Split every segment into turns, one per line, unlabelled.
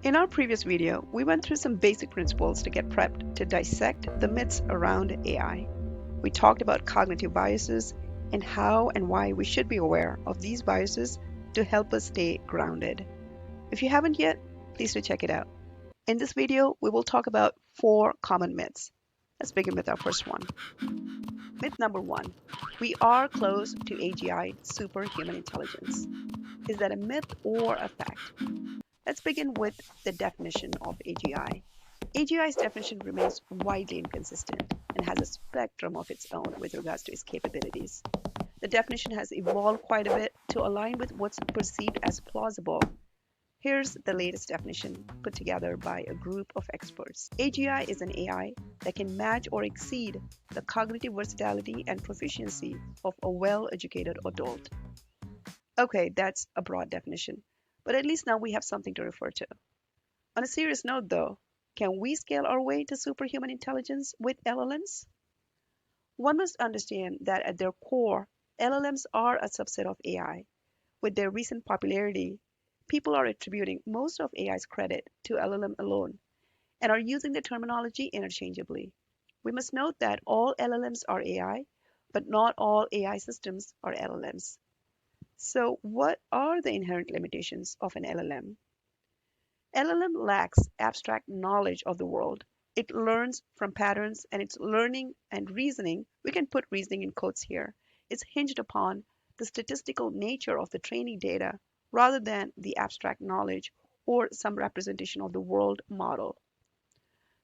In our previous video, we went through some basic principles to get prepped to dissect the myths around AI. We talked about cognitive biases and how and why we should be aware of these biases to help us stay grounded. If you haven't yet, please do check it out. In this video, we will talk about 4 common myths. Let's begin with our first one. Myth number 1. We are close to AGI, superhuman intelligence. Is that a myth or a fact? Let's begin with the definition of AGI. AGI's definition remains widely inconsistent and has a spectrum of its own with regards to its capabilities. The definition has evolved quite a bit to align with what's perceived as plausible. Here's the latest definition put together by a group of experts. AGI is an AI that can match or exceed the cognitive versatility and proficiency of a well-educated adult. Okay, that's a broad definition, but at least now we have something to refer to. On a serious note, though, can we scale our way to superhuman intelligence with LLMs? One must understand that at their core, LLMs are a subset of AI. With their recent popularity, people are attributing most of AI's credit to LLM alone and are using the terminology interchangeably. We must note that all LLMs are AI, but not all AI systems are LLMs. So, what are the inherent limitations of an LLM? LLM lacks abstract knowledge of the world. It learns from patterns, and its learning and reasoning, we can put reasoning in quotes here, is hinged upon the statistical nature of the training data rather than the abstract knowledge or some representation of the world model.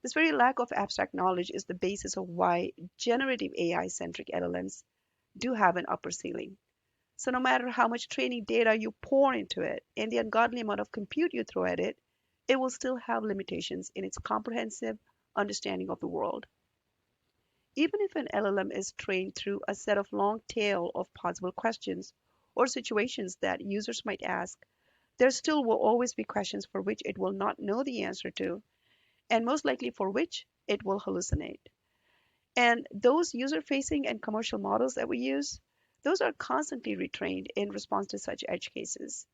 This very lack of abstract knowledge is the basis of why generative AI-centric LLMs do have an upper ceiling. So no matter how much training data you pour into it and the ungodly amount of compute you throw at it, it will still have limitations in its comprehensive understanding of the world. Even if an LLM is trained through a set of long tail of possible questions or situations that users might ask, there still will always be questions for which it will not know the answer to, and most likely for which it will hallucinate. And those user-facing and commercial models that we use, those are constantly retrained in response to such edge cases.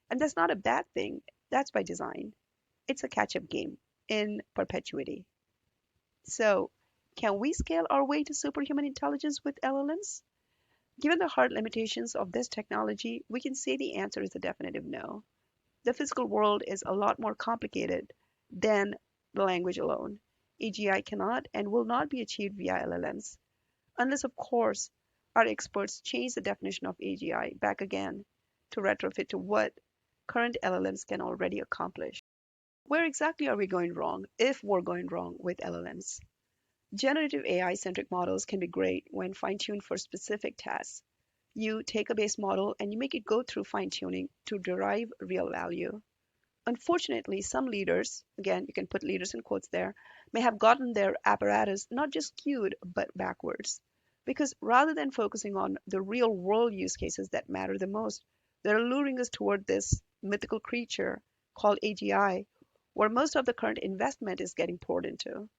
And that's not a bad thing, that's by design. It's a catch-up game in perpetuity. So, can we scale our way to superhuman intelligence with LLMs? Given the hard limitations of this technology, we can say the answer is a definitive no. The physical world is a lot more complicated than the language alone. AGI cannot and will not be achieved via LLMs, unless, of course, our experts change the definition of AGI back again to retrofit to what current LLMs can already accomplish. Where exactly are we going wrong, if we're going wrong with LLMs? Generative AI-centric models can be great when fine-tuned for specific tasks. You take a base model and you make it go through fine-tuning to derive real value. Unfortunately, some leaders, again, you can put leaders in quotes there, may have gotten their apparatus not just skewed, but backwards. Because rather than focusing on the real-world use cases that matter the most, they're luring us toward this mythical creature called AGI, where most of the current investment is getting poured into.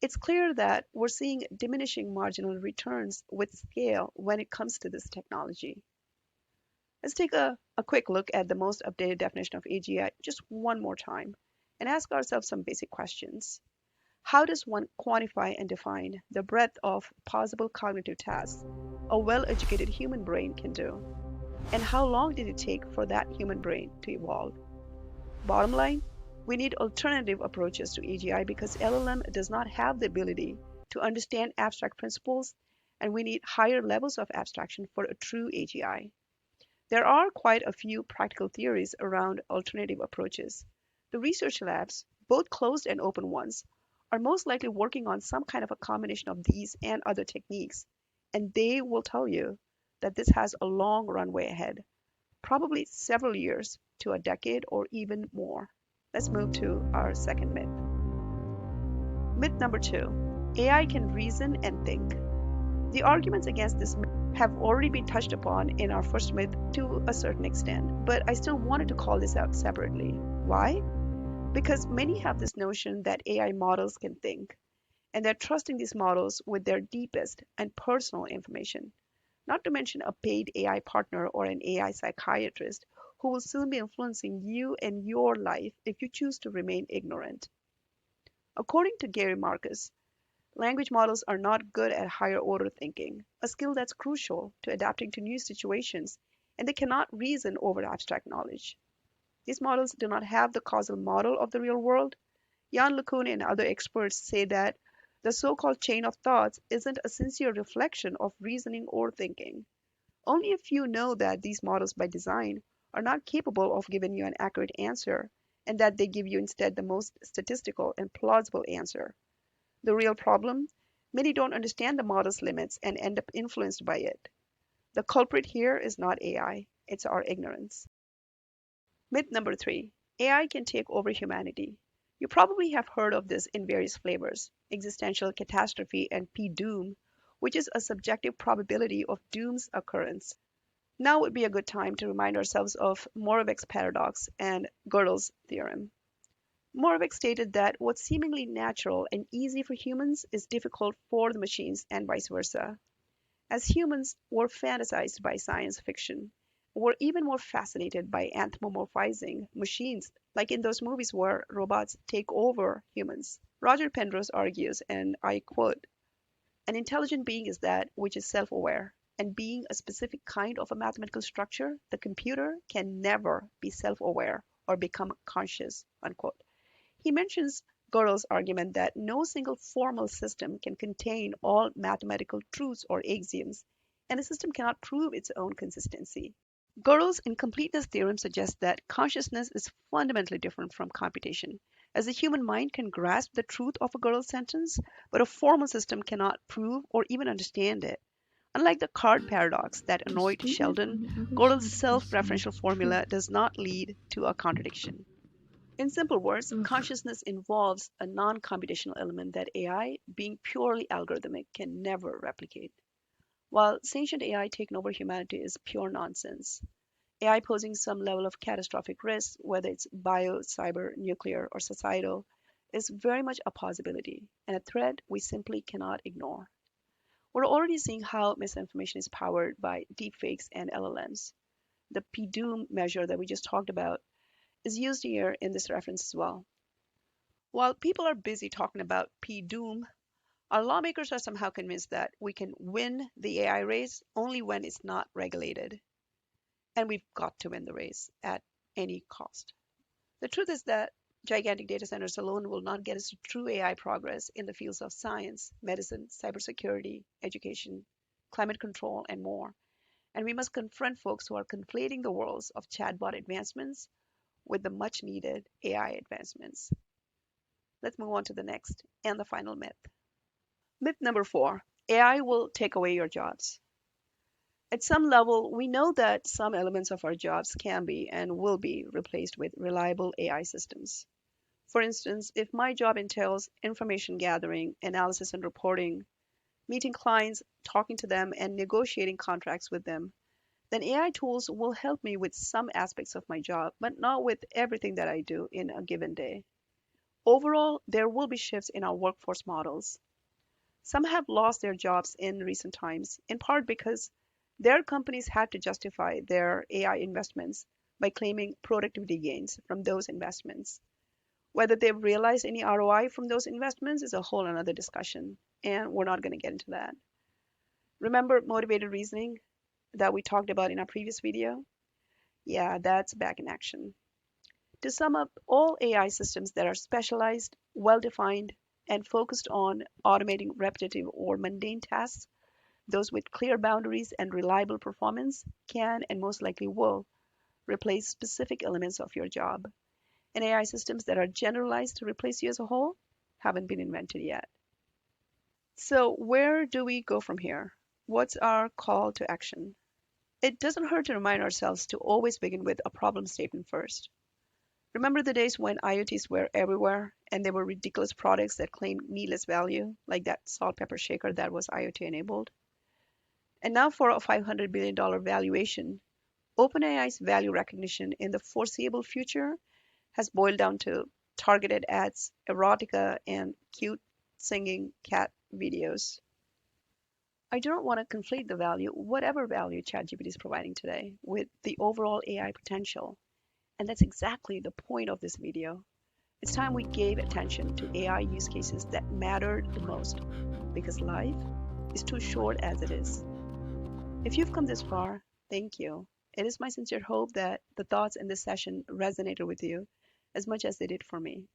It's clear that we're seeing diminishing marginal returns with scale when it comes to this technology. Let's take a quick look at the most updated definition of AGI just one more time and ask ourselves some basic questions. How does one quantify and define the breadth of possible cognitive tasks a well-educated human brain can do? And how long did it take for that human brain to evolve? Bottom line, we need alternative approaches to AGI because LLM does not have the ability to understand abstract principles, and we need higher levels of abstraction for a true AGI. There are quite a few practical theories around alternative approaches. The research labs, both closed and open ones, are most likely working on some kind of a combination of these and other techniques, and they will tell you that this has a long runway ahead, probably several years to a decade or even more. Let's move to our second myth. Myth number 2, AI can reason and think. The arguments against this myth have already been touched upon in our first myth to a certain extent, but I still wanted to call this out separately. Why? Because many have this notion that AI models can think, and they're trusting these models with their deepest and personal information, not to mention a paid AI partner or an AI psychiatrist who will soon be influencing you and your life if you choose to remain ignorant. According to Gary Marcus, language models are not good at higher order thinking, a skill that's crucial to adapting to new situations, and they cannot reason over abstract knowledge. These models do not have the causal model of the real world. Jan LeCun and other experts say that the so-called chain of thoughts isn't a sincere reflection of reasoning or thinking. Only a few know that these models by design are not capable of giving you an accurate answer, and that they give you instead the most statistical and plausible answer. The real problem? Many don't understand the model's limits and end up influenced by it. The culprit here is not AI, it's our ignorance. Myth number 3: AI can take over humanity. You probably have heard of this in various flavors: existential catastrophe and P-doom, which is a subjective probability of doom's occurrence. Now would be a good time to remind ourselves of Moravec's paradox and Gödel's theorem. Moravec stated that what's seemingly natural and easy for humans is difficult for the machines and vice versa. As humans, we're fantasized by science fiction. We're even more fascinated by anthropomorphizing machines, like in those movies where robots take over humans. Roger Penrose argues, and I quote, "An intelligent being is that which is self-aware, and being a specific kind of a mathematical structure, the computer can never be self-aware or become conscious." Unquote. He mentions Gödel's argument that no single formal system can contain all mathematical truths or axioms, and a system cannot prove its own consistency. Gödel's incompleteness theorem suggests that consciousness is fundamentally different from computation, as the human mind can grasp the truth of a Gödel sentence, but a formal system cannot prove or even understand it. Unlike the card paradox that annoyed Sheldon, Gödel's self-referential formula does not lead to a contradiction. In simple words, consciousness involves a non-computational element that AI, being purely algorithmic, can never replicate. While sentient AI taking over humanity is pure nonsense, AI posing some level of catastrophic risk, whether it's bio, cyber, nuclear, or societal, is very much a possibility and a threat we simply cannot ignore. We're already seeing how misinformation is powered by deepfakes and LLMs. The P-doom measure that we just talked about is used here in this reference as well. While people are busy talking about P-doom, our lawmakers are somehow convinced that we can win the AI race only when it's not regulated. And we've got to win the race at any cost. The truth is that gigantic data centers alone will not get us to true AI progress in the fields of science, medicine, cybersecurity, education, climate control, and more. And we must confront folks who are conflating the worlds of chatbot advancements with the much needed AI advancements. Let's move on to the next and the final myth. Myth number 4: AI will take away your jobs. At some level, we know that some elements of our jobs can be and will be replaced with reliable AI systems. For instance, if my job entails information gathering, analysis and reporting, meeting clients, talking to them, and negotiating contracts with them, then AI tools will help me with some aspects of my job, but not with everything that I do in a given day. Overall, there will be shifts in our workforce models. Some have lost their jobs in recent times, in part because their companies had to justify their AI investments by claiming productivity gains from those investments. Whether they've realized any ROI from those investments is a whole another discussion, and we're not going to get into that. Remember motivated reasoning that we talked about in our previous video? Yeah, that's back in action. To sum up, all AI systems that are specialized, well-defined, and focused on automating repetitive or mundane tasks, those with clear boundaries and reliable performance, can and most likely will replace specific elements of your job. And AI systems that are generalized to replace you as a whole haven't been invented yet. So where do we go from here? What's our call to action? It doesn't hurt to remind ourselves to always begin with a problem statement first. Remember the days when IoTs were everywhere and there were ridiculous products that claimed needless value, like that salt pepper shaker that was IoT enabled? And now for a $500 billion valuation, OpenAI's value recognition in the foreseeable future has boiled down to targeted ads, erotica, and cute singing cat videos. I do not want to conflate the value, whatever value ChatGPT is providing today, with the overall AI potential. And that's exactly the point of this video. It's time we gave attention to AI use cases that mattered the most, because life is too short as it is. If you've come this far, thank you. It is my sincere hope that the thoughts in this session resonated with you as much as they did for me.